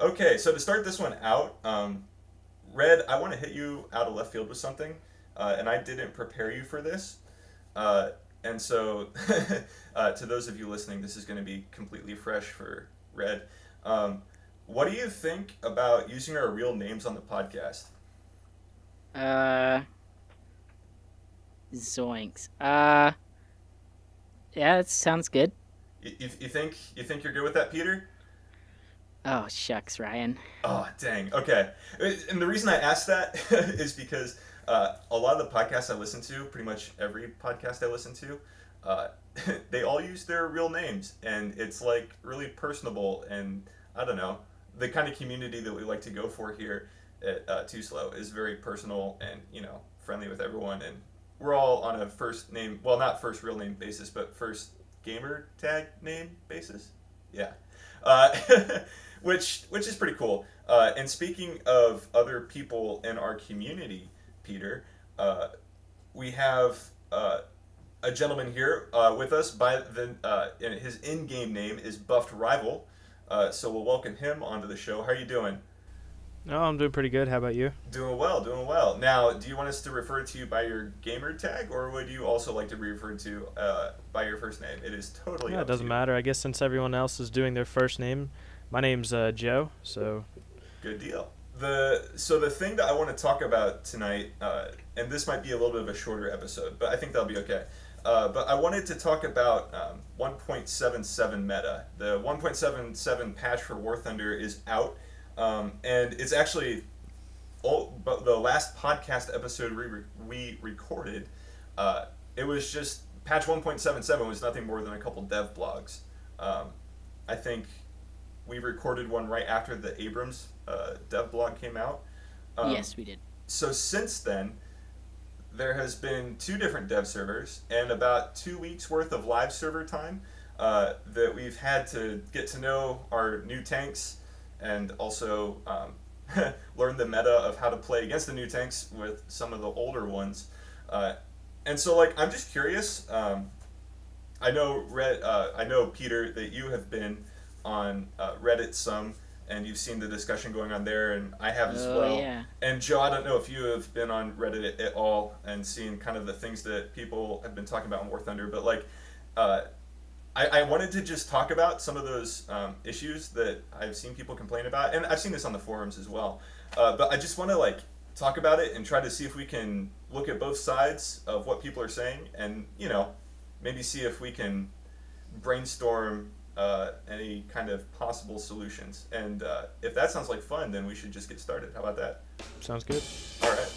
Okay, so to start this one out, Red, I want to hit you out of left field with something, and I didn't prepare you for this. Uh, and so, to those of you listening, this is going to be completely fresh for Red. Um, what do you think about using our real names on the podcast? Uh, Zoinks. Yeah, that sounds good. You think you're good with that, Peter? Oh, shucks, Ryan. Oh, dang. Okay. And the reason I asked that is because a lot of the podcasts I listen to, pretty much every podcast I listen to, uh, they all use their real names. And it's like really personable. And I don't know, the kind of community that we like to go for here at Too Slow is very personal and, friendly with everyone. And we're all on a first name, well, not first real name basis, but first gamer tag name basis. Yeah. Uh, which is pretty cool. And speaking of other people in our community, Peter, uh, we have a gentleman here with us by and his in-game name is Buffed Rival. So we'll welcome him onto the show. How are you doing? Oh, I'm doing pretty good. How about you? Doing well, doing well. Now, do you want us to refer to you by your gamer tag, or would you also like to be referred to by your first name? It is totally Yeah, it up to doesn't you. matter. I guess since everyone else is doing their first name, my name's Joe. So Good deal. The thing that I want to talk about tonight, and this might be a little bit of a shorter episode, but I think that'll be okay. But I wanted to talk about 1.77 meta. The 1.77 patch for War Thunder is out, and it's actually but the last podcast episode we recorded. It was just patch 1.77 was nothing more than a couple dev blogs. Um, I think we recorded one right after the Abrams dev blog came out. Um, Yes, we did. so since then, there has been two different dev servers and about 2 weeks worth of live server time that we've had to get to know our new tanks and also learn the meta of how to play against the new tanks with some of the older ones. Uh, and so, like, I'm just curious. I know Peter that you have been on Reddit some, and you've seen the discussion going on there, and I have as Oh, well. yeah. And Joe, I don't know if you have been on Reddit at all and seen kind of the things that people have been talking about in War Thunder, but like, uh, I wanted to just talk about some of those issues that I've seen people complain about, and I've seen this on the forums as well. But I just want to like talk about it and try to see if we can look at both sides of what people are saying, and maybe see if we can brainstorm any kind of possible solutions. And if that sounds like fun, then we should just get started. How about that? sounds good. All right.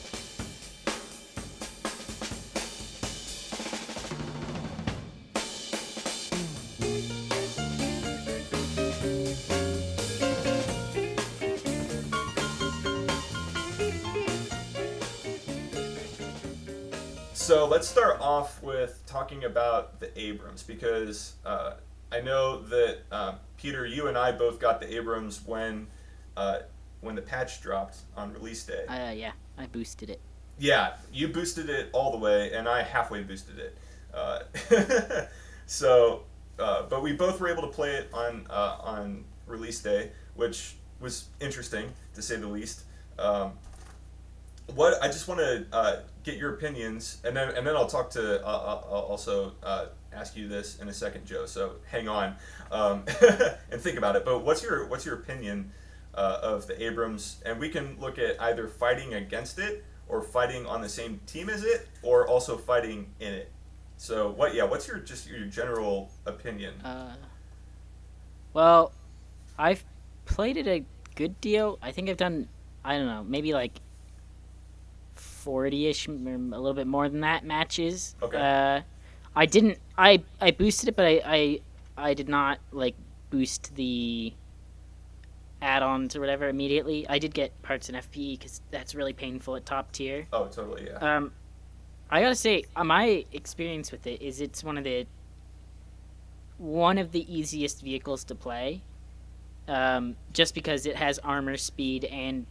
So let's start off with talking about the Abrams because I know that Peter, you and I both got the Abrams when the patch dropped on release day. Yeah, I boosted it. Yeah, you boosted it all the way, and I halfway boosted it. So, but we both were able to play it on release day, which was interesting to say the least. What I just want to get your opinions, and then I'll talk to I'll also ask you this in a second, Joe. So hang on and think about it. But what's your opinion of the Abrams? And we can look at either fighting against it or fighting on the same team as it, or also fighting in it. So what's your general opinion? Well, I've played it a good deal. I think I've done, I don't know, maybe like 40-ish, or a little bit more than that matches. Okay. I didn't, I boosted it, but I did not, like, boost the add-ons or whatever immediately. I did get parts in FPE, because that's really painful at top tier. Oh, totally, yeah. I gotta say, my experience with it is it's one of the easiest vehicles to play, just because it has armor, speed, and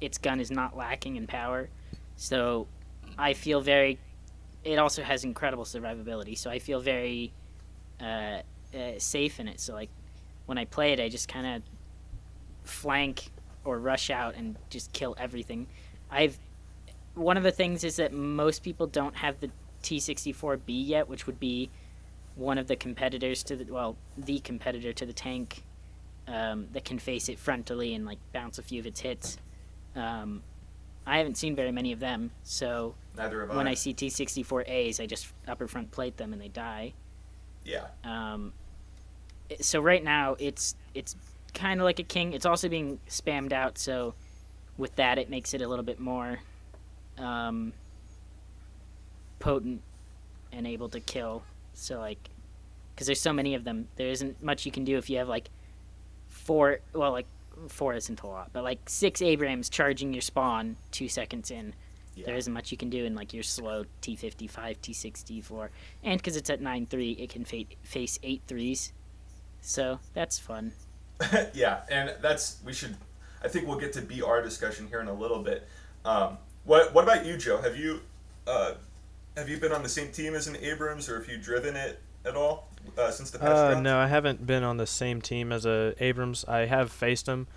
its gun is not lacking in power. So I feel very... It also has incredible survivability, so I feel very safe in it. So, like, when I play it, I just kind of flank or rush out and just kill everything. I've One of the things is that most people don't have the T-64B yet, which would be one of the competitors to the competitor to the tank, that can face it frontally and like bounce a few of its hits. I haven't seen very many of them, so Neither have when I see T-64As, I just upper front plate them and they die. Yeah. So right now it's kind of like a king. It's also being spammed out, so with that it makes it a little bit more potent and able to kill. So like, because there's so many of them, there isn't much you can do if you have like four isn't a lot, but like 6 Abrams charging your spawn 2 seconds in. Yeah. There isn't much you can do in like your slow T55, T64, and because it's at 9.3, it can face 8 threes. So that's fun. Yeah, and I think we'll get to BR discussion here in a little bit. What about you, Joe? Have you been on the same team as an Abrams, or have you driven it at all since the past round? No, I haven't been on the same team as a Abrams. I have faced him.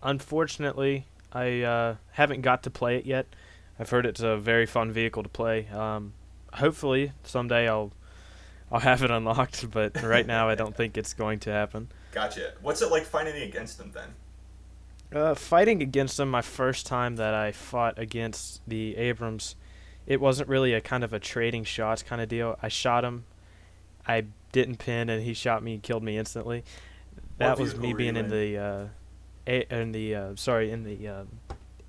Unfortunately, I haven't got to play it yet. I've heard it's a very fun vehicle to play. Hopefully someday I'll have it unlocked, but right now I don't think it's going to happen. Gotcha. What's it like fighting against them then? Fighting against them, my first time that I fought against the Abrams, it wasn't really a kind of a trading shots kind of deal. I shot him, I didn't pin, and he shot me and killed me instantly. That was me being in the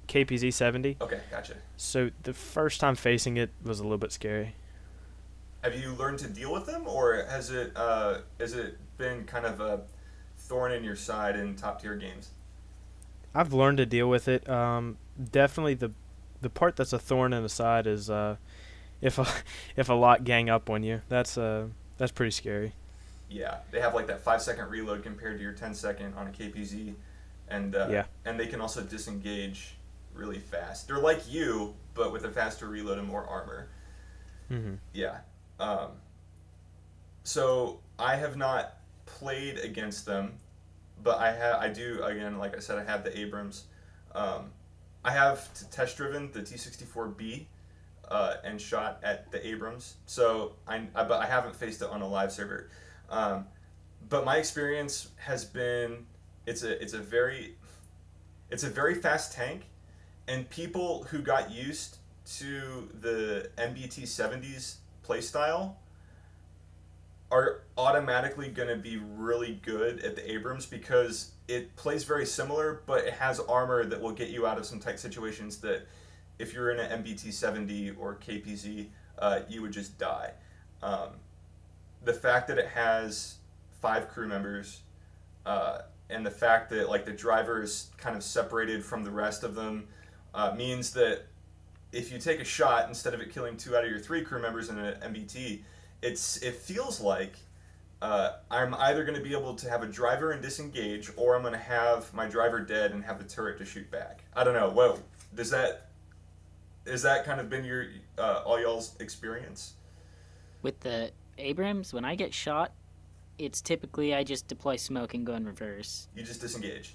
KPZ 70. Okay, gotcha. So the first time facing it was a little bit scary. Have you learned to deal with them, or has it been kind of a thorn in your side in top tier games? I've learned to deal with it. Definitely the part that's a thorn in the side is if a lot gang up on you. That's pretty scary. Yeah, they have like that 5-second reload compared to your 10-second on a KPZ, and they can also disengage really fast. They're like you, but with a faster reload and more armor. Mm-hmm. Yeah. So I have not played against them, but I do, again, like I said, I have the Abrams. I have test driven the T-64B and shot at the Abrams, so but I haven't faced it on a live server. But my experience has been it's a very fast tank, and people who got used to the MBT-70's playstyle are automatically going to be really good at the Abrams because it plays very similar, but it has armor that will get you out of some tight situations that if you're in an MBT-70 or KPZ, you would just die. The fact that it has 5 crew members, and the fact that like the driver is kind of separated from the rest of them, means that if you take a shot, instead of it killing 2 out of your 3 crew members in an MBT, it feels like I'm either going to be able to have a driver and disengage, or I'm going to have my driver dead and have the turret to shoot back. I don't know. Whoa, has that kind of been your all y'all's experience? With the Abrams, when I get shot, it's typically I just deploy smoke and go in reverse. You just disengage.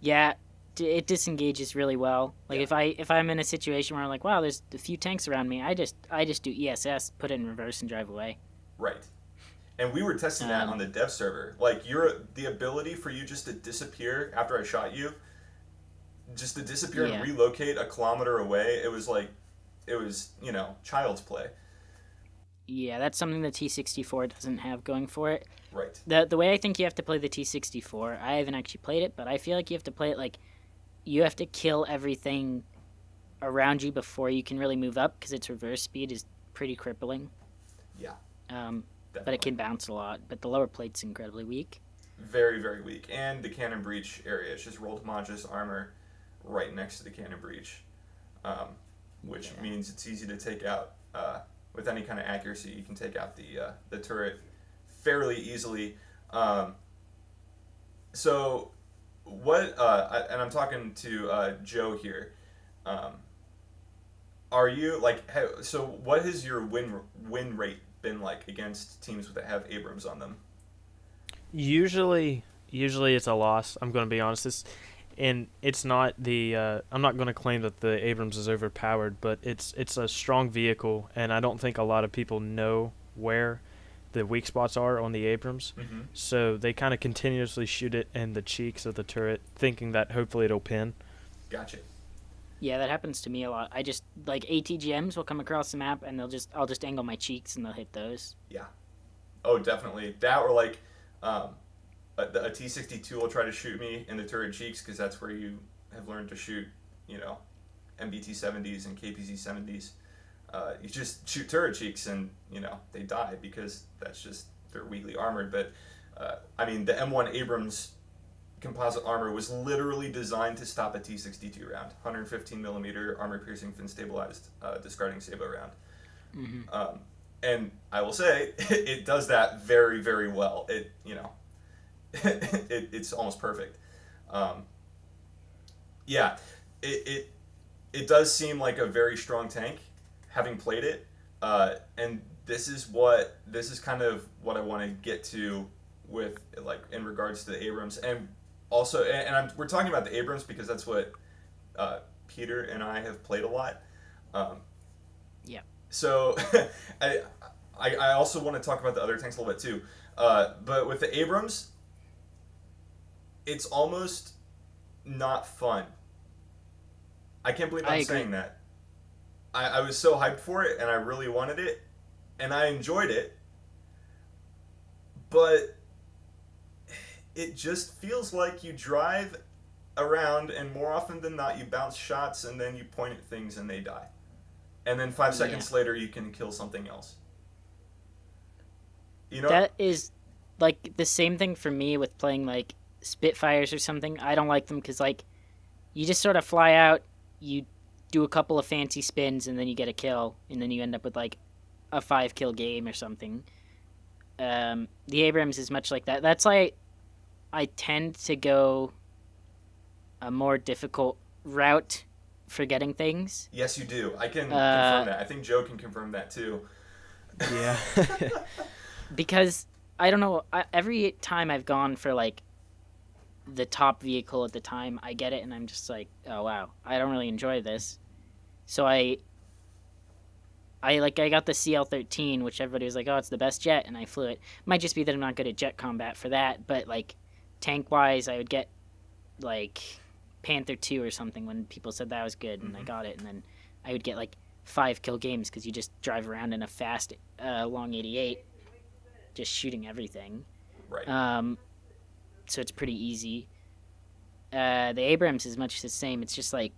Yeah, it disengages really well. Like Yeah. if I'm in a situation where I'm like, wow, there's a few tanks around me, I just do ESS, put it in reverse, and drive away. Right. And we were testing that on the dev server. Like the ability for you just to disappear after I shot you, just to disappear and relocate a kilometer away. It was child's play. Yeah, that's something the T-64 doesn't have going for it. Right. The way I think you have to play the T-64, I haven't actually played it, but I feel like you have to play it like you have to kill everything around you before you can really move up, because its reverse speed is pretty crippling. Yeah. But it can bounce a lot. But the lower plate's incredibly weak. Very, very weak. And the cannon breach area, it's just rolled homogeneous armor right next to the cannon breach, which means it's easy to take out. With any kind of accuracy, you can take out the turret fairly easily. So what? And I'm talking to Joe here. Are you like? So what has your win rate been like against teams that have Abrams on them? Usually Usually it's a loss. I'm going to be honest. And it's not the. I'm not going to claim that the Abrams is overpowered, but it's a strong vehicle, and I don't think a lot of people know where the weak spots are on the Abrams. Mm-hmm. So they kind of continuously shoot it in the cheeks of the turret, thinking that hopefully it'll pin. Gotcha. Yeah, that happens to me a lot. I just like ATGMs will come across the map and I'll just angle my cheeks and they'll hit those. Yeah. Oh, definitely. That or like a T-62 will try to shoot me in the turret cheeks because that's where you have learned to shoot, MBT-70s and KPZ-70s. You just shoot turret cheeks and, they die because that's just, they're weakly armored. But, the M1 Abrams composite armor was literally designed to stop a T-62 round. 115 millimeter armor-piercing fin-stabilized discarding Sabo round. Mm-hmm. And I will say, it does that very, very well. It's almost perfect. It does seem like a very strong tank, having played it. And this is kind of what I want to get to with, like, in regards to the Abrams. And also, we're talking about the Abrams because that's what Peter and I have played a lot. Yeah. So I also want to talk about the other tanks a little bit too. But with the Abrams, it's almost not fun. I can't believe I'm saying that. I was so hyped for it, and I really wanted it, and I enjoyed it, but it just feels like you drive around, and more often than not, you bounce shots, and then you point at things, and they die. And then 5 seconds later, you can kill something else. That is, like, the same thing for me with playing, like, Spitfires or something. I don't like them because, like, you just sort of fly out, you do a couple of fancy spins, and then you get a kill, and then you end up with, like, a 5-kill game or something. The Abrams is much like that. That's why I tend to go a more difficult route for getting things. Yes, you do. I can confirm that. I think Joe can confirm that too. Yeah. Because, I don't know, every time I've gone for, like, the top vehicle at the time, I get it, and I'm just like, oh, wow, I don't really enjoy this. So I got the CL-13, which everybody was like, oh, it's the best jet, and I flew it. Might just be that I'm not good at jet combat for that, but, like, tank-wise, I would get, like, Panther 2 or something when people said that was good, and I got it, and then I would get, like, 5-kill games because you just drive around in a fast, long 88, just shooting everything. Right. So it's pretty easy. The Abrams is much the same. It's just, like,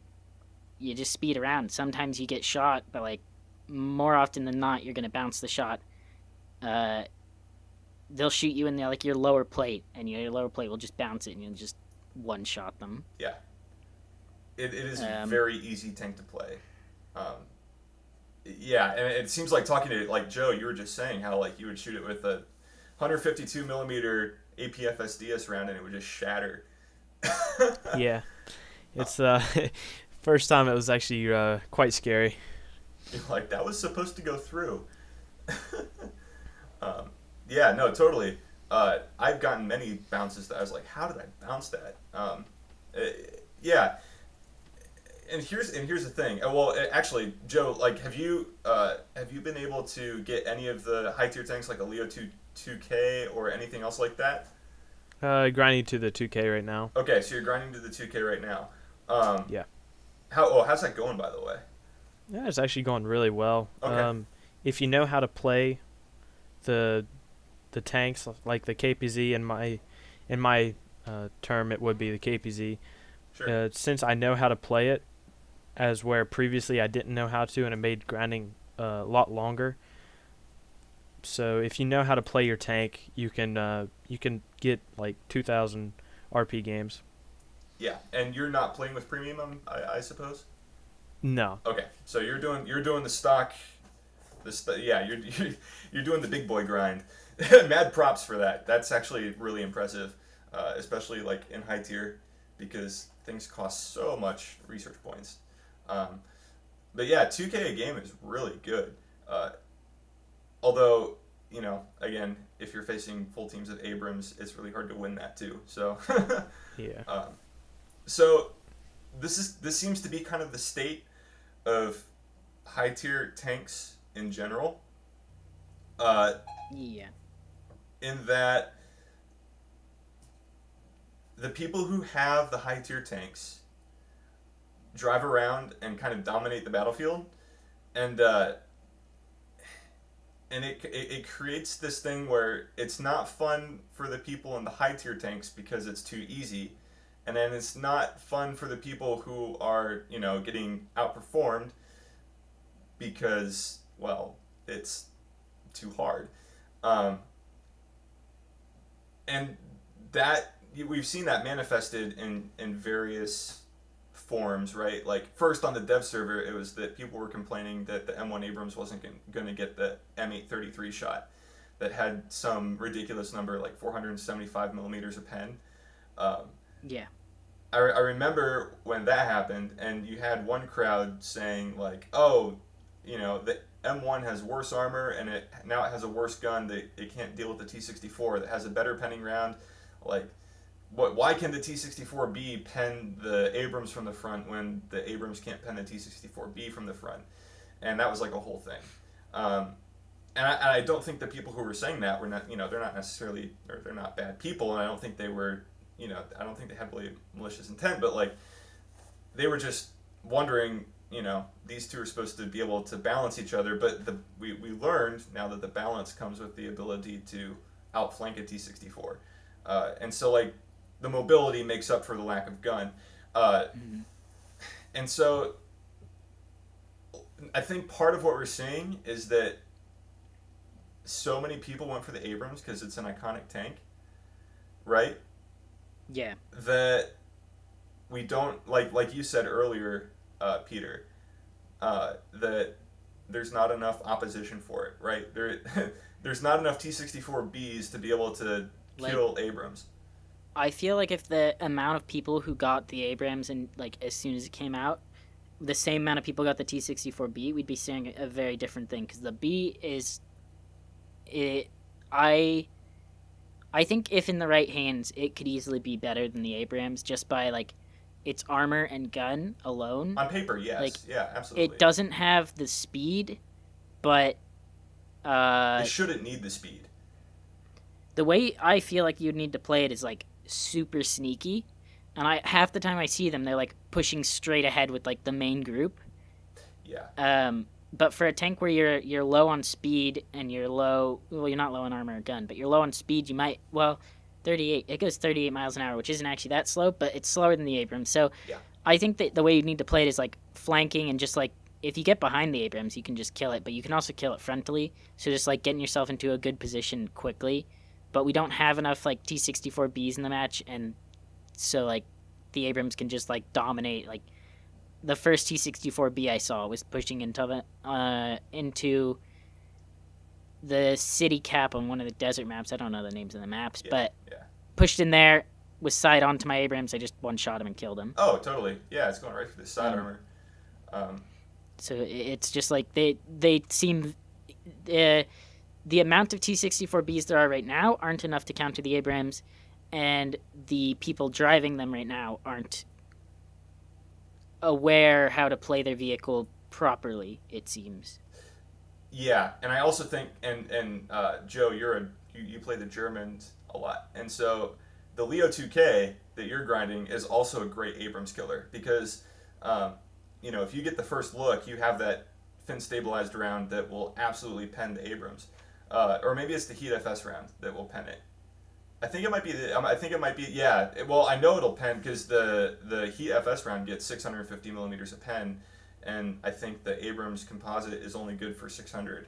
you just speed around. Sometimes you get shot, but, like, more often than not, you're going to bounce the shot. They'll shoot you in the, like, your lower plate, and your lower plate will just bounce it, and you'll just one-shot them. Yeah. It is a very easy tank to play. Yeah, and it seems like talking to, like, Joe, you were just saying how, like, you would shoot it with a 152 millimeter APFSDS round, and it would just shatter. Yeah. It's first time it was actually quite scary. You're like, that was supposed to go through. Yeah, no, totally. I've gotten many bounces that I was like, how did I bounce that? Yeah. And here's the thing. Well, actually, Joe, like, have you been able to get any of the high tier tanks like a Leo 2K or anything else like that? Grinding to the 2K right now. Okay, so you're grinding to the 2K right now. Yeah. How's that going, by the way? Yeah, it's actually going really well. Okay. If you know how to play the tanks, like the KPZ in my term, it would be the KPZ. Sure. Since I know how to play it, as where previously I didn't know how to, and it made grinding a lot longer. So if you know how to play your tank, you can get like 2,000 RP games. Yeah, and you're not playing with premium, I suppose. No. Okay, so you're doing the stock, yeah, you're doing the big boy grind. Mad props for that. That's actually really impressive, especially like in high tier, because things cost so much research points. But yeah, 2K a game is really good. Although, again, if you're facing full teams of Abrams, it's really hard to win that too. So, Yeah. so this seems to be kind of the state of high tier tanks in general. Yeah. In that the people who have the high tier tanks drive around and kind of dominate the battlefield, and it creates this thing where it's not fun for the people in the high tier tanks because it's too easy, and then it's not fun for the people who are getting outperformed because, well, it's too hard. And that we've seen that manifested in various forms, right? Like, first on the dev server, it was that people were complaining that the M1 Abrams wasn't going to get the M833 shot that had some ridiculous number, like 475 millimeters a pen. Yeah. I remember when that happened, and you had one crowd saying, like, oh, the M1 has worse armor, and now it has a worse gun. It can't deal with the T64 that has a better penning round. Like, why can the T64B pen the Abrams from the front when the Abrams can't pen the T64B from the front? And that was like a whole thing. And I don't think the people who were saying that were not, they're not necessarily, or they're not bad people, and I don't think they were, I don't think they had really malicious intent, but like, they were just wondering, these two are supposed to be able to balance each other, but we learned now that the balance comes with the ability to outflank a T64. And so, like, the mobility makes up for the lack of gun. And so I think part of what we're seeing is that so many people went for the Abrams because it's an iconic tank, right? Yeah. That we don't, like you said earlier, Peter, that there's not enough opposition for it, right? There's not enough T-64Bs to be able to kill Abrams. I feel like if the amount of people who got the Abrams and like as soon as it came out, the same amount of people got the T-64B, we'd be seeing a very different thing. Because the B is, I think if in the right hands, it could easily be better than the Abrams just by like its armor and gun alone. On paper, yes, like, yeah, absolutely. It doesn't have the speed, but it shouldn't need the speed. The way I feel like you'd need to play it is like super sneaky, and half the time I see them, they're like pushing straight ahead with like the main group. Yeah. But for a tank where you're low on speed and you're low, well, you're not low on armor or gun, but you're low on speed, you might, well, 38. It goes 38 miles an hour, which isn't actually that slow, but it's slower than the Abrams. So yeah. I think that the way you need to play it is like flanking and just like if you get behind the Abrams, you can just kill it, but you can also kill it frontally. So just like getting yourself into a good position quickly. But we don't have enough like T-64Bs in the match, and so like the Abrams can just like dominate. Like the first T-64B I saw was pushing into the city cap on one of the desert maps. I don't know the names of the maps, but pushed in there, was side on to my Abrams. I just one-shot him and killed him. Oh, totally. Yeah, it's going right through the side armor. So it's just like they seem... the amount of T-64Bs there are right now aren't enough to counter the Abrams, and the people driving them right now aren't aware how to play their vehicle properly, it seems. Yeah, and I also think, and Joe, you play the Germans a lot, and so the Leo 2K that you're grinding is also a great Abrams killer because, if you get the first look, you have that fin stabilized round that will absolutely pen the Abrams, or maybe it's the Heat FS round that will pen it. I think it might be. Yeah. Well, I know it'll pen because the Heat FS round gets 650 millimeters of pen. And I think the Abrams composite is only good for 600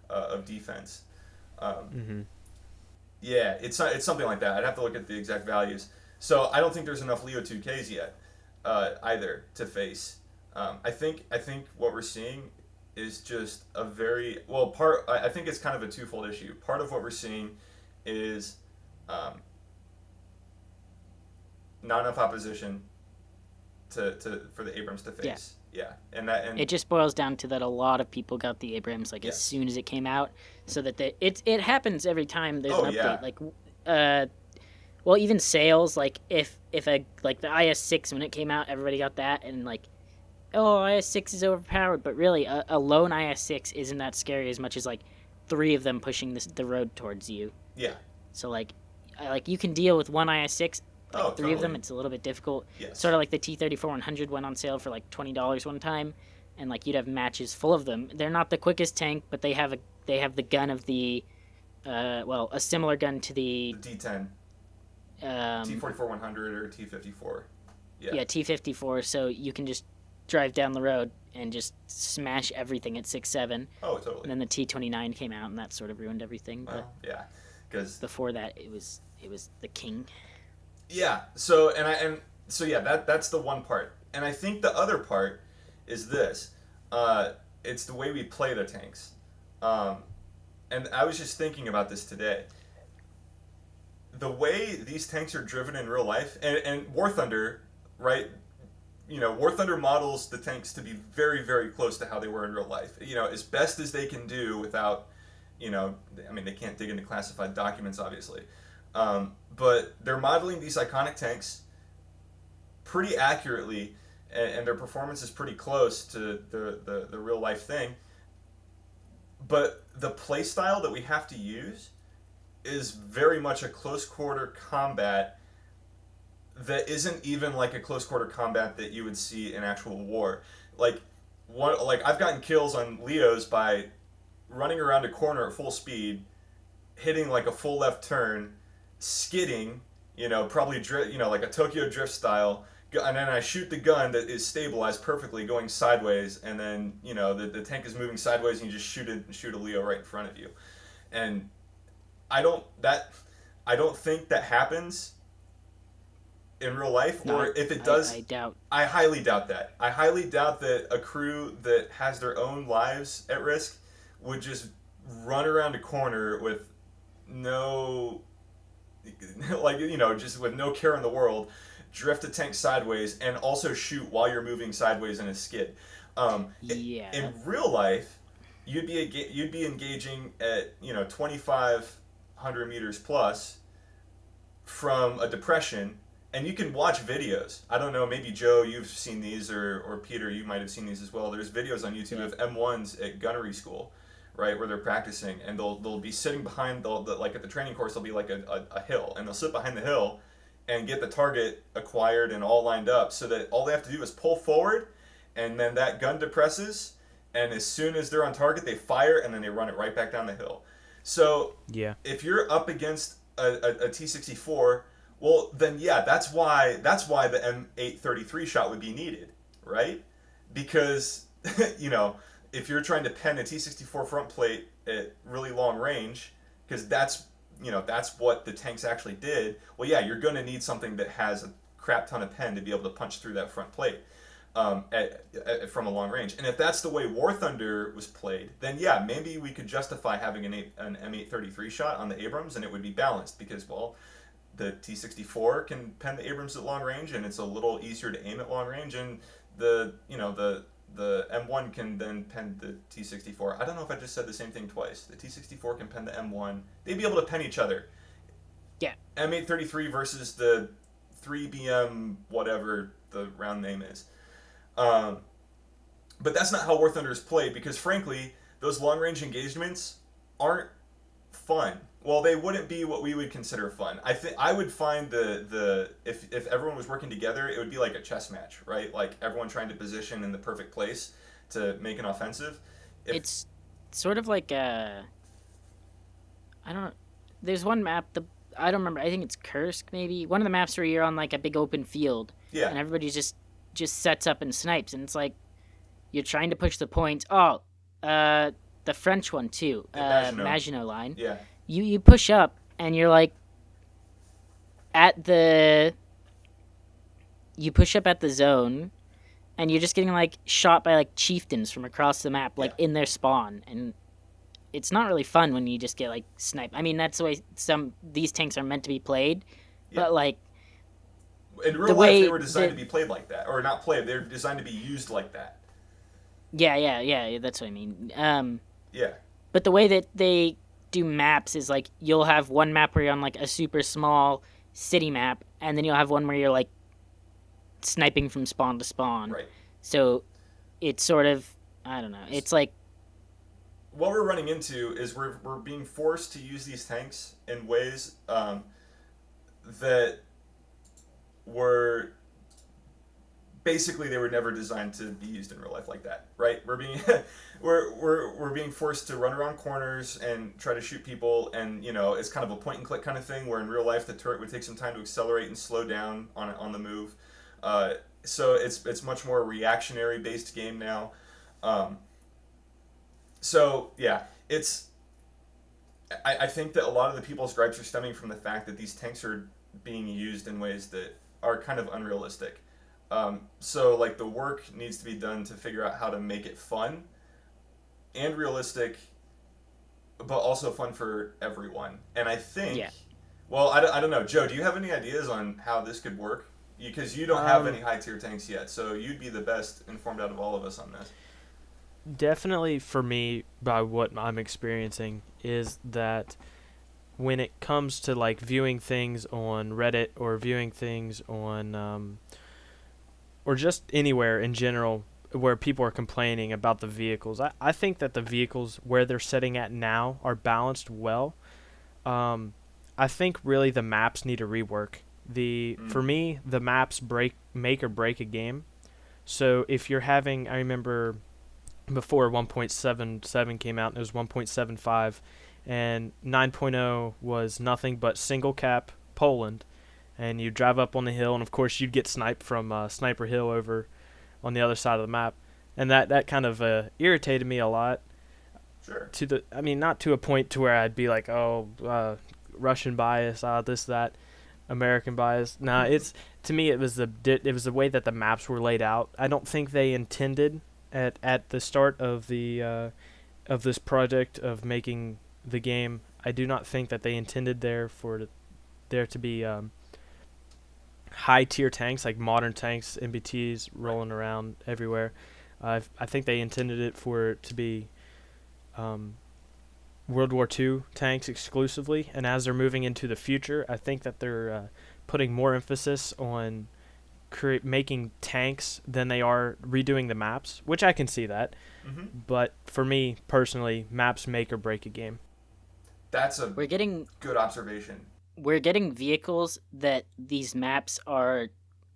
of defense. Yeah, it's something like that. I'd have to look at the exact values. So I don't think there's enough Leo 2Ks yet either to face. I think what we're seeing is just a very I think it's kind of a twofold issue. Part of what we're seeing is not enough opposition for the Abrams to face. Yeah, It just boils down to that a lot of people got the Abrams like as soon as it came out, so that it happens every time there's an update. Like, well, even sales, like if like the IS-6 when it came out, everybody got that, and like, oh, IS-6 is overpowered, but really a lone IS-6 isn't that scary as much as like 3 of them pushing the road towards you. Yeah. So like you can deal with one IS-6. Like 3 of them, it's a little bit difficult. Yes. Sort of like the T-34-100 went on sale for like $20 one time, and like you'd have matches full of them. They're not the quickest tank, but they have the gun of the, a similar gun to the D10, T-44-100 or T-54. Yeah, T-54. So you can just drive down the road and just smash everything at 6.7. Oh, totally. And then the T-29 came out, and that sort of ruined everything. Well, but yeah, because before that, it was the king. Yeah. So that's the one part, and I think the other part is this. It's the way we play the tanks, and I was just thinking about this today. The way these tanks are driven in real life, and War Thunder, right? War Thunder models the tanks to be very, very close to how they were in real life. As best as they can do without, they can't dig into classified documents, obviously. But they're modeling these iconic tanks pretty accurately, and their performance is pretty close to the real life thing. But the play style that we have to use is very much a close quarter combat that isn't even like a close quarter combat that you would see in actual war. Like I've gotten kills on Leos by running around a corner at full speed, hitting like a full left turn, skidding, probably like a Tokyo Drift style, and then I shoot the gun that is stabilized perfectly going sideways, and then the tank is moving sideways, and you just shoot a Leo right in front of you. And I don't think that happens in real life, no, or if it does, I highly doubt that. I highly doubt that a crew that has their own lives at risk would just run around a corner with no, just with no care in the world, drift a tank sideways and also shoot while you're moving sideways in a skid. In real life, you'd be engaging at 2,500 meters plus from a depression. And you can watch videos. I don't know, maybe Joe, you've seen these, or Peter, you might have seen these as well. There's videos on YouTube of M1s at gunnery school, right, where they're practicing, and they'll be sitting behind, like at the training course, there'll be like a hill, and they'll sit behind the hill and get the target acquired and all lined up, so that all they have to do is pull forward, and then that gun depresses, and as soon as they're on target, they fire, and then they run it right back down the hill. So if you're up against a T-64, well, then that's why the M833 shot would be needed, right? Because if you're trying to pen a T-64 front plate at really long range, because that's what the tanks actually did. Well, you're going to need something that has a crap ton of pen to be able to punch through that front plate from a long range. And if that's the way War Thunder was played, then maybe we could justify having an M833 shot on the Abrams, and it would be balanced because, the T-64 can pen the Abrams at long range, and it's a little easier to aim at long range, and the M1 can then pen the T-64. I don't know if I just said the same thing twice. The T-64 can pen the M1. They'd be able to pen each other. Yeah. M833 versus the 3BM whatever the round name is. But that's not how War Thunder is played, because frankly, those long range engagements aren't fun. Well, they wouldn't be what we would consider fun. I would find if everyone was working together, it would be like a chess match, right? Like everyone trying to position in the perfect place to make an offensive. It's sort of like I don't know. There's one map, I don't remember. I think it's Kursk, maybe. One of the maps where you're on like a big open field, and everybody just sets up and snipes, and it's like you're trying to push the points. Oh, the French one too, Maginot Line. Yeah. You push up, and you're like you push up at the zone, and you're just getting like shot by like chieftains from across the map, like in their spawn, and it's not really fun when you just get like sniped. I mean, that's the way these tanks are meant to be played, but like in real life they were designed to be played like that, or not played. They're designed to be used like that. Yeah. That's what I mean. Yeah. But the way that they do maps is like you'll have one map where you're on like a super small city map, and then you'll have one where you're like sniping from spawn to spawn. Right. So it's sort of, I don't know. It's like, What we're running into is we're being forced to use these tanks in ways that were basically they were never designed to be used in real life like that, right? We're being we're being forced to run around corners and try to shoot people, and it's kind of a point and click kind of thing. Where in real life the turret would take some time to accelerate and slow down on the move. So it's much more a reactionary based game now. So yeah, it's I think that a lot of the people's gripes are stemming from the fact that these tanks are being used in ways that are kind of unrealistic. So like the work needs to be done to figure out how to make it fun and realistic, but also fun for everyone. And I think, yeah. well, I don't know, Joe. Do you have any ideas on how this could work? Because you don't have any high tier tanks yet, so you'd be the best informed out of all of us on this. Definitely for me, by what I'm experiencing, is that when it comes to like viewing things on Reddit or viewing things on or just anywhere in general where people are complaining about the vehicles, I think that the vehicles where they're sitting at now are balanced well. I think really the maps need a rework. For me, the maps make or break a game. So if you're having, I remember before 1.77 came out, it was 1.75, and 9.0 was nothing but single cap Poland, and you drive up on the hill, and of course you'd get sniped from Sniper Hill over on the other side of the map, and that kind of irritated me a lot. Sure. Not to a point to where I'd be like, Russian bias, this that, American bias. Nah, it's to me it was the way that the maps were laid out. I don't think they intended at the start of the of this project of making the game. I do not think that they intended there to be high tier tanks like modern tanks, MBTs rolling around everywhere. I think they intended it for it to be World War II tanks exclusively, and as they're moving into the future, I think that they're putting more emphasis on making tanks than they are redoing the maps, which I can see that. Mm-hmm. But for me personally, maps make or break a game. That's a We're getting good observation. we're getting vehicles that these maps are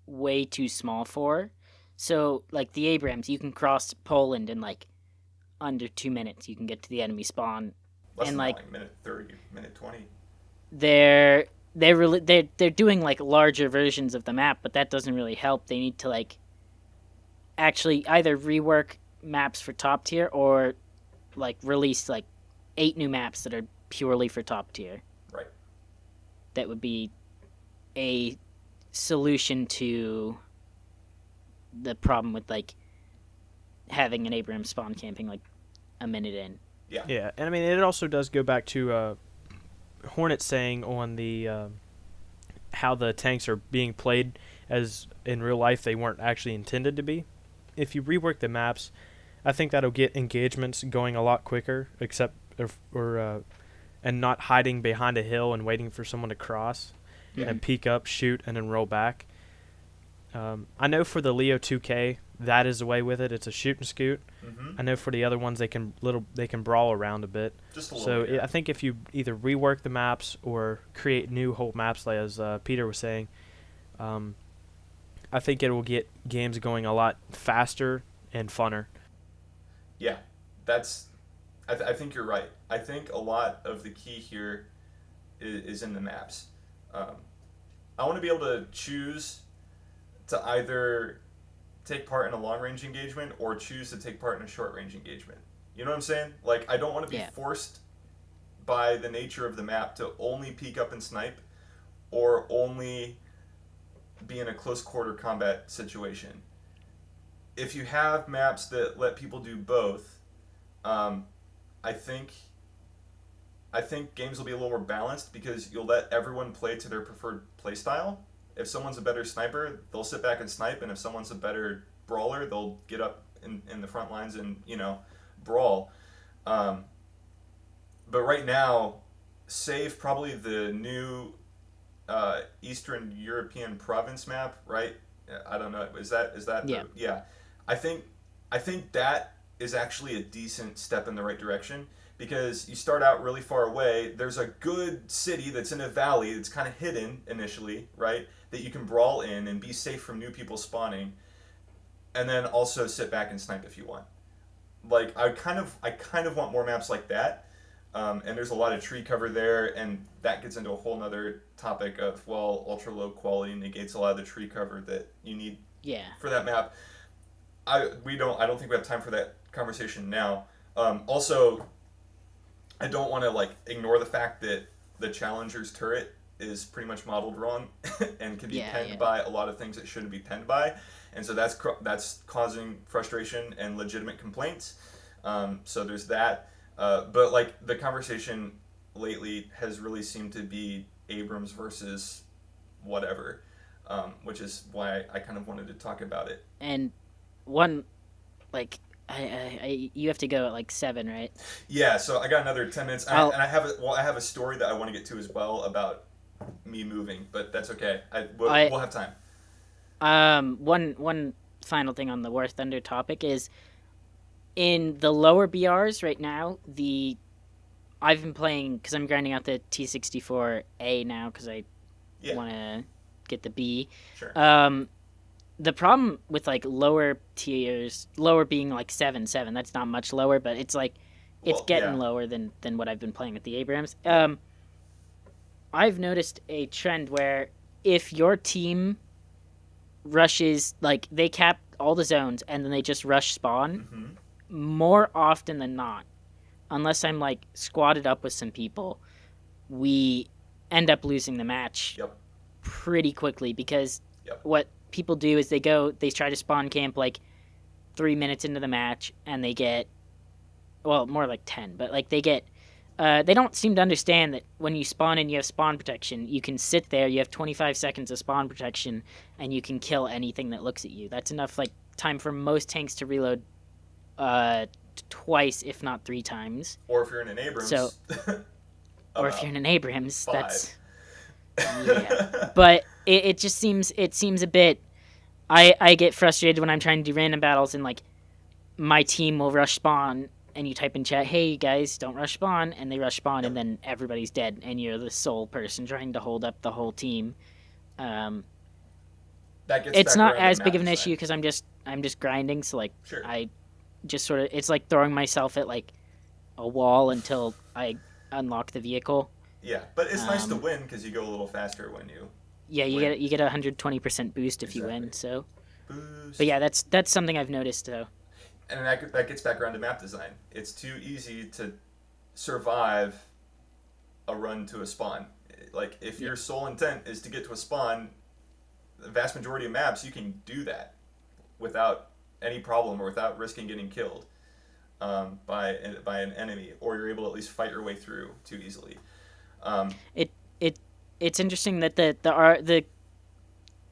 way too small for. So, like the Abrams, you can cross Poland in like under 2 minutes. You can get to the enemy spawn, Less and than like that, minute 30, minute 20. they're doing like larger versions of the map, but that doesn't really help. They need to like actually either rework maps for top tier or like release like 8 new maps that are purely for top tier. Right. That would be a solution to the problem with like having an Abrams spawn camping like a minute in. Yeah, and I mean it also does go back to Hornet saying on the how the tanks are being played as in real life they weren't actually intended to be. If you rework the maps, I think that'll get engagements going a lot quicker, and not hiding behind a hill and waiting for someone to cross and peek up, shoot, and then roll back. I know for the Leo 2K, that is the way with it. It's a shoot and scoot. Mm-hmm. I know for the other ones, they can brawl around a bit. Just a little bit. I think if you either rework the maps or create new whole maps, like as Peter was saying, I think it will get games going a lot faster and funner. Yeah, I think you're right. I think a lot of the key here is in the maps. I want to be able to choose to either take part in a long-range engagement or choose to take part in a short-range engagement. You know what I'm saying? Like, I don't want to be forced by the nature of the map to only peek up and snipe or only be in a close-quarter combat situation. If you have maps that let people do both, I think games will be a little more balanced because you'll let everyone play to their preferred play style. If someone's a better sniper, they'll sit back and snipe, and if someone's a better brawler, they'll get up in the front lines and brawl. But right now, save probably the new Eastern European province map, right? I don't know. Is that Yeah. yeah? I think I think that is actually a decent step in the right direction because you start out really far away. There's a good city that's in a valley that's kind of hidden initially, right? That you can brawl in and be safe from new people spawning, and then also sit back and snipe if you want. Like I kind of want more maps like that. And there's a lot of tree cover there, and that gets into a whole nother topic of, well, ultra low quality negates a lot of the tree cover that you need Yeah. for that map. I don't think we have time for that conversation now. Also, I don't want to like ignore the fact that the Challenger's turret is pretty much modeled wrong and can be Yeah, penned yeah. by a lot of things it shouldn't be penned by, and so that's causing frustration and legitimate complaints. So there's that. But like the conversation lately has really seemed to be Abrams versus whatever, which is why I kind of wanted to talk about it. And one, like, you have to go at like 7, right? Yeah, so I got another 10 minutes, and I'll- I have I have a story that I want to get to as well about me moving, but that's okay. We'll have time. One final thing on the War Thunder topic is in the lower BRs right now. I've been playing because I'm grinding out the T64A now because I Yeah, want to get the B. sure. The problem with like lower tiers, lower being like 7, that's not much lower, but it's like it's Well, getting yeah. lower than what I've been playing with the Abrams. I've noticed a trend where if your team rushes, like they cap all the zones and then they just rush spawn, hmm more often than not, unless I'm like squatted up with some people, we end up losing the match Yep. pretty quickly because Yep. what people do is they try to spawn camp like 3 minutes into the match and they get, well, more like 10, but like they don't seem to understand that when you spawn in, you have spawn protection. You can sit there, you have 25 seconds of spawn protection, and you can kill anything that looks at you. That's enough like time for most tanks to reload twice, if not 3 times. Or if you're in an Abrams, So- Or if about you're in an Abrams, 5. that's yeah. But it just seems a bit. I get frustrated when I'm trying to do random battles and like my team will rush spawn and you type in chat, hey guys, don't rush spawn, and they rush spawn and then everybody's dead and you're the sole person trying to hold up the whole team. That gets It's back not around to as big map of an design. issue because I'm just grinding, so like Sure. I just sort of, it's like throwing myself at like a wall until I unlock the vehicle. Yeah, but it's nice to Um, win because you go a little faster when you Yeah, you Win. get a 120% boost if you win. Exactly. So, boost. but yeah, that's something I've noticed though. And that gets back around to map design. It's too easy to survive a run to a spawn. Like if your sole intent is to get to a spawn, the vast majority of maps you can do that without any problem or without risking getting killed by an enemy, or you're able to at least fight your way through too easily. It's interesting that the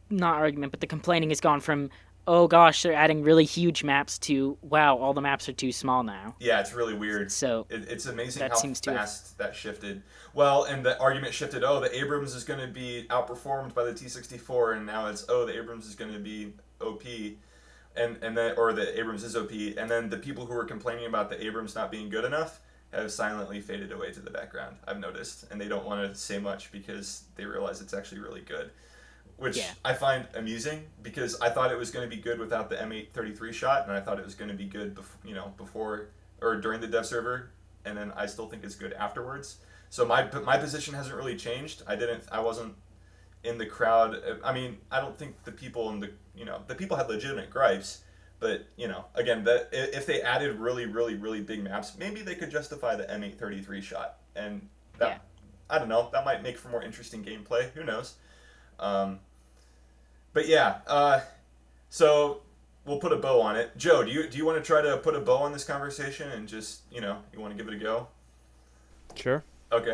not argument, but the complaining has gone from, oh gosh, they're adding really huge maps to, wow, all the maps are too small now. Yeah, it's really weird. So It's amazing That how seems to have- fast that shifted. Well, and the argument shifted. Oh, the Abrams is going to be outperformed by the T64, and now it's the Abrams is going to be OP, and then or the Abrams is OP, and then the people who were complaining about the Abrams not being good enough have silently faded away to the background. I've noticed, and they don't want to say much because they realize it's actually really good, which Yeah. I find amusing because I thought it was going to be good without the M833 shot, and I thought it was going to be good before or during the dev server, and then I still think it's good afterwards. So my position hasn't really changed. I wasn't in the crowd. I mean, I don't think the people the people had legitimate gripes, but again, if they added really really really big maps, maybe they could justify the M833 shot, and that Yeah. I don't know, that might make for more interesting gameplay. Who knows? But yeah, so we'll put a bow on it. Joe, do you want to try to put a bow on this conversation and just you want to give it a go? Sure. Okay.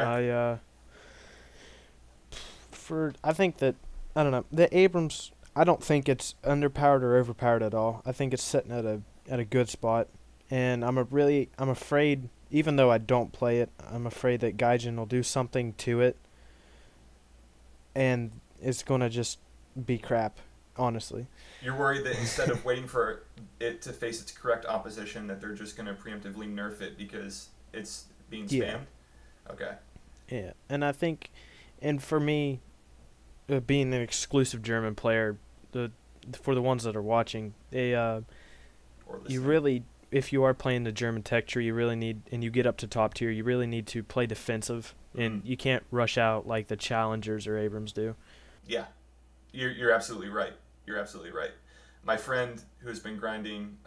I think that, I don't know, the Abrams, I don't think it's underpowered or overpowered at all. I think it's sitting at a at a good spot, and I'm afraid, even though I don't play it, I'm afraid that Gaijin will do something to it, and it's gonna just be crap, honestly. You're worried that instead of waiting for it to face its correct opposition, that they're just going to preemptively nerf it because it's being spammed? Yeah. Okay. Yeah, and I think, and for me, being an exclusive German player, for the ones that are watching, Or you listening. really, if you are playing the German tech tree, you really need, and you get up to top tier, you really need to play defensive, and you can't rush out like the Challengers or Abrams do. Yeah. You're absolutely right. You're absolutely right. My friend who has been grinding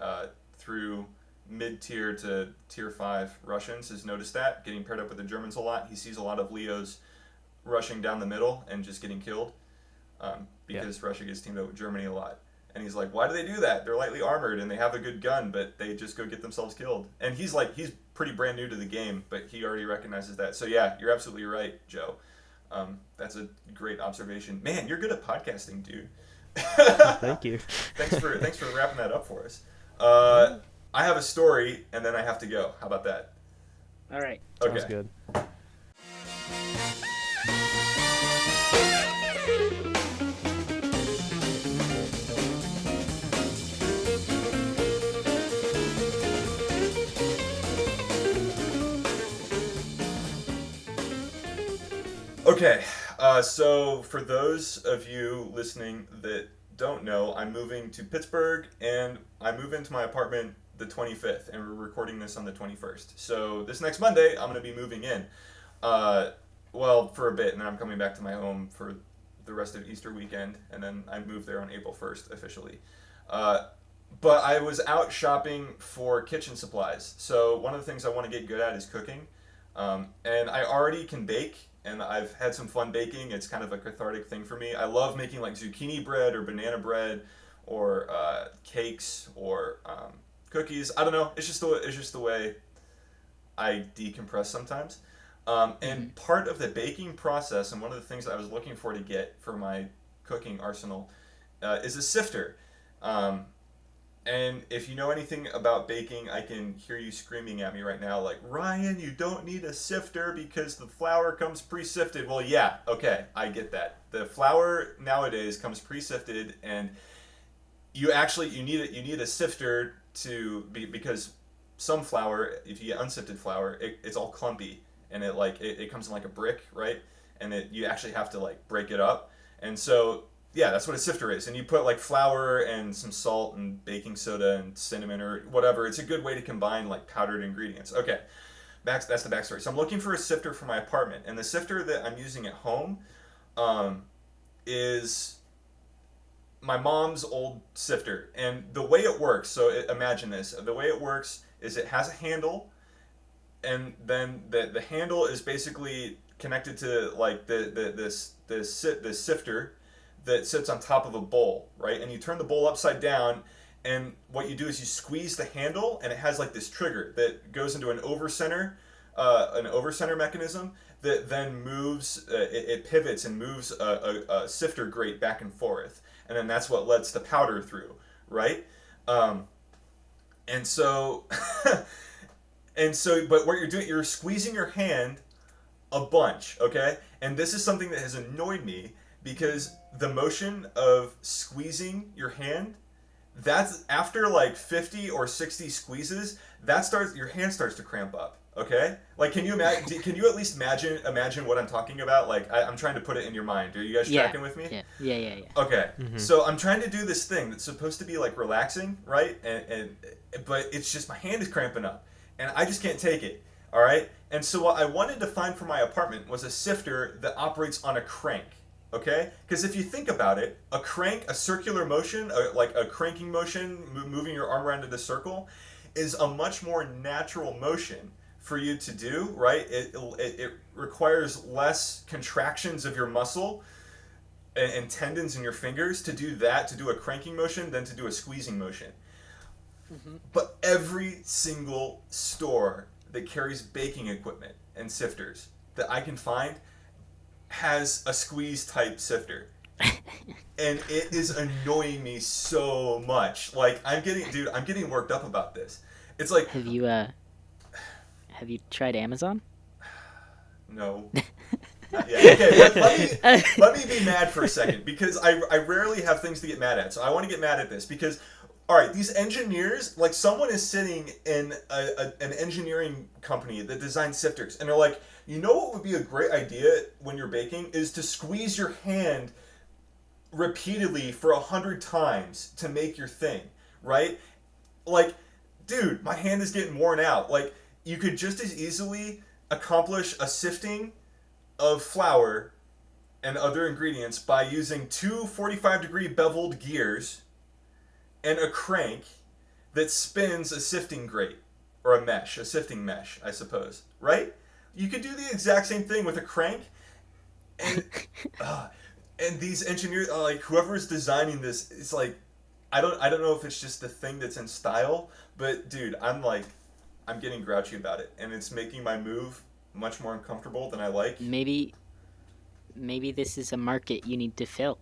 through mid-tier to tier 5 Russians has noticed that, getting paired up with the Germans a lot. He sees a lot of Leos rushing down the middle and just getting killed because Russia gets teamed up with Germany a lot. And he's like, why do they do that? They're lightly armored and they have a good gun, but they just go get themselves killed. And he's pretty brand new to the game, but he already recognizes that. So yeah, you're absolutely right, Joe. That's a great observation. Man, you're good at podcasting, dude. Thank you. Thanks for wrapping that up for us. I have a story, and then I have to go. How about that? All right. Sounds good. Okay, so for those of you listening that don't know, I'm moving to Pittsburgh, and I move into my apartment the 25th, and we're recording this on the 21st. So this next Monday, I'm going to be moving in. Well, for a bit, and then I'm coming back to my home for the rest of Easter weekend, and then I move there on April 1st officially. But I was out shopping for kitchen supplies. So one of the things I want to get good at is cooking. And I already can bake, and I've had some fun baking. It's kind of a cathartic thing for me. I love making like zucchini bread or banana bread or cakes or cookies. I don't know. It's just the way I decompress sometimes. And part of the baking process, and one of the things I was looking for to get for my cooking arsenal, is a sifter. And if you know anything about baking, I can hear you screaming at me right now, like, Ryan, you don't need a sifter because the flour comes pre-sifted. Well, yeah, okay, I get that. The flour nowadays comes pre-sifted, and you need a sifter because some flour, if you get unsifted flour, it's all clumpy, and it comes in like a brick, right? And you actually have to like break it up, and so. Yeah, that's what a sifter is. And you put like flour and some salt and baking soda and cinnamon or whatever. It's a good way to combine like powdered ingredients. Okay, that's the backstory. So I'm looking for a sifter for my apartment. And the sifter that I'm using at home is my mom's old sifter. And the way it works, imagine this. The way it works is it has a handle. And then the handle is basically connected to like this sifter that sits on top of a bowl, right? And you turn the bowl upside down, and what you do is you squeeze the handle, and it has like this trigger that goes into an over center mechanism that then moves, it pivots and moves a sifter grate back and forth, and then that's what lets the powder through, right? And so, but what you're doing, you're squeezing your hand a bunch, okay? And this is something that has annoyed me, because the motion of squeezing your hand, that's after like 50 or 60 squeezes, your hand starts to cramp up, okay? Like, can you imagine? Can you at least imagine what I'm talking about? Like, I'm trying to put it in your mind. Are you guys tracking with me? Yeah. Okay, so I'm trying to do this thing that's supposed to be like relaxing, right? But it's just my hand is cramping up, and I just can't take it. All right, and so what I wanted to find for my apartment was a sifter that operates on a crank. Okay? Because if you think about it, a crank, a circular motion, like a cranking motion, moving your arm around in a circle, is a much more natural motion for you to do, right? It requires less contractions of your muscle and tendons in your fingers to do a cranking motion than to do a squeezing motion. But every single store that carries baking equipment and sifters that I can find has a squeeze type sifter. And it is annoying me so much. Like, I'm getting worked up about this. It's like, Have you tried Amazon? no. Not yet. Okay, let me be mad for a second, because I rarely have things to get mad at. So I want to get mad at this because, all right, these engineers, like, someone is sitting in an engineering company that designs sifters, and they're like, you know what would be a great idea when you're baking is to squeeze your hand repeatedly for 100 times to make your thing, right? Like, dude, my hand is getting worn out. Like, you could just as easily accomplish a sifting of flour and other ingredients by using two 45-degree beveled gears and a crank that spins a sifting grate, or a sifting mesh, I suppose, right? You could do the exact same thing with a crank, and and these engineers, like, whoever's designing this, it's like, I don't know if it's just the thing that's in style, but dude, I'm getting grouchy about it, and it's making my move much more uncomfortable than I like. Maybe this is a market you need to fill.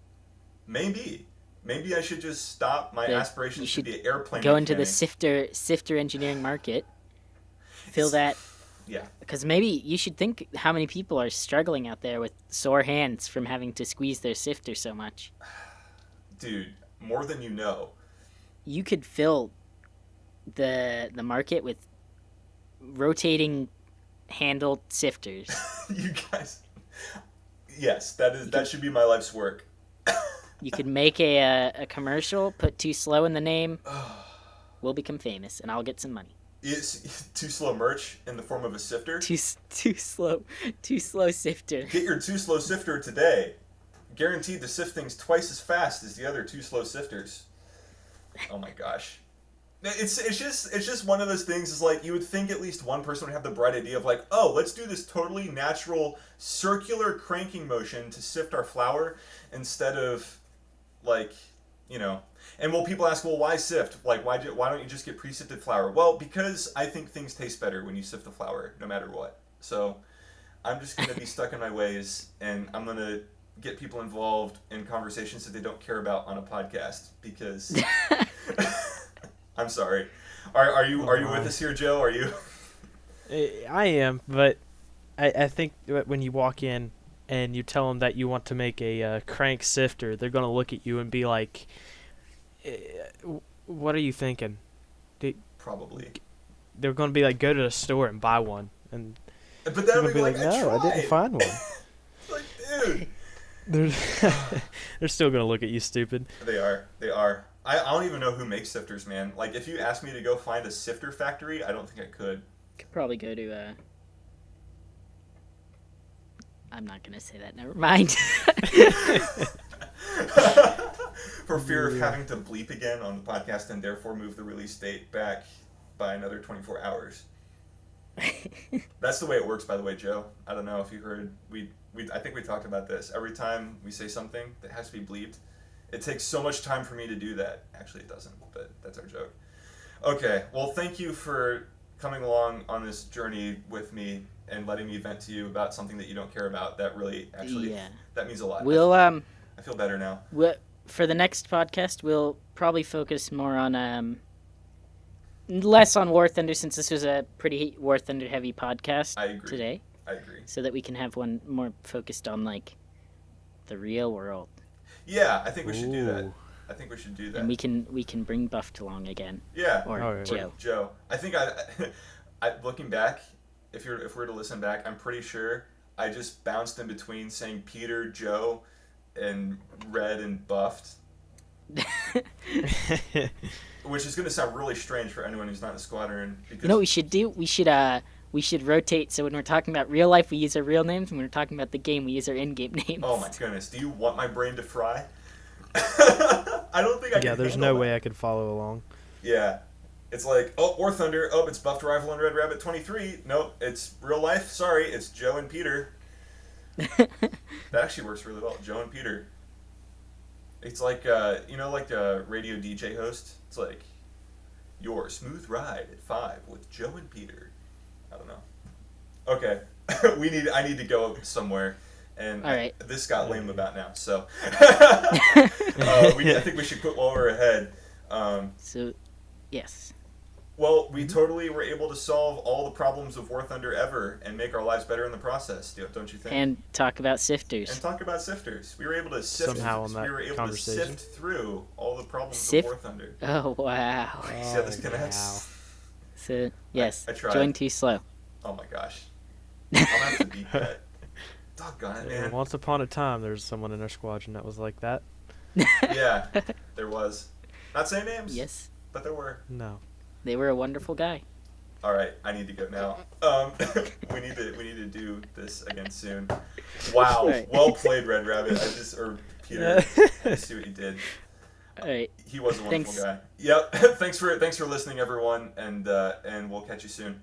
Maybe I should just stop my aspirations to be an airplane go mechanic. into the sifter engineering market. Fill that. Yeah. Because maybe you should think how many people are struggling out there with sore hands from having to squeeze their sifter so much. Dude, more than you know. You could fill the market with rotating handled sifters. You guys. Yes, that should be my life's work. You could make a commercial, put Too Slow in the name. We'll become famous, and I'll get some money. Is Too Slow merch in the form of a sifter? Too slow sifter. Get your Too Slow sifter today. Guaranteed to sift things twice as fast as the other Too Slow sifters. Oh my gosh. It's just one of those things. Is like, you would think at least one person would have the bright idea of like, oh, let's do this totally natural circular cranking motion to sift our flour instead of, like, you know. And well, people ask, well, why sift? Like, why don't you just get pre-sifted flour? Well, because I think things taste better when you sift the flour, no matter what. So I'm just gonna be stuck in my ways, and I'm gonna get people involved in conversations that they don't care about on a podcast because. I'm sorry. Are you with us here, Joe? Are you? I am, but I think when you walk in and you tell them that you want to make a crank sifter, they're gonna look at you and be like, "What are you thinking?" Probably. They're gonna be like, "Go to the store and buy one," and but then be like, "No, I didn't find one." Like, dude. They're still gonna look at you stupid. They are. I don't even know who makes sifters, man. Like, if you asked me to go find a sifter factory, I don't think I could. Could probably go to I'm not gonna say that. Never mind. For fear of having to bleep again on the podcast and therefore move the release date back by another 24 hours. That's the way it works, by the way, Joe. I don't know if you heard. I think we talked about this. Every time we say something that has to be bleeped, it takes so much time for me to do that. Actually, it doesn't, but that's our joke. Okay, well, thank you for coming along on this journey with me and letting me vent to you about something that you don't care about. That really, actually, that means a lot. I feel better now. For the next podcast, we'll probably focus more on less on War Thunder, since this was a pretty War Thunder heavy podcast. I agree. Today. I agree. So that we can have one more focused on, like, the real world. Yeah, I think we should do that. And we can bring Buffed along again. Yeah. Or Joe. Joe. I think I looking back, if we're to listen back, I'm pretty sure I just bounced in between saying Peter, Joe, and Red and Buffed. Which is going to sound really strange for anyone who's not in the Squadron. Because you know what we should do? We should rotate, so when we're talking about real life, we use our real names, and when we're talking about the game, we use our in-game names. Oh my goodness, do you want my brain to fry? I don't think I can. Yeah, there's no way I could follow along. Yeah. It's like, oh, War Thunder, oh, it's Buffed Rifle and Red Rabbit 23. Nope, it's real life, sorry, it's Joe and Peter. That actually works really well, Joe and Peter. It's like, like a radio DJ host. It's like, your smooth ride at 5 with Joe and Peter. I don't know. Okay, I need to go somewhere, And All right. this got lame about now, so I think we should quit while we're ahead. So, yes. Well, we totally were able to solve all the problems of War Thunder ever and make our lives better in the process, don't you think? And talk about sifters. And talk about sifters. We were able to sift Somehow on that we were able conversation. to sift through all the problems Sift? of War Thunder. Oh, wow. You see how this connects? wow. So, yes. I tried. Join too slow. Oh my gosh. I'll have to beat that. Doggone it, man. Once upon a time, there was someone in our squadron that was like that. Yeah, there was. Not saying names. Yes. But there were. No. They were a wonderful guy. All right, I need to go now. We need to do this again soon. Wow, Right. well played, Red Rabbit. Or Peter. I see what you did. All right. He was a wonderful Thanks. guy. Yep. Thanks for listening, everyone, and we'll catch you soon.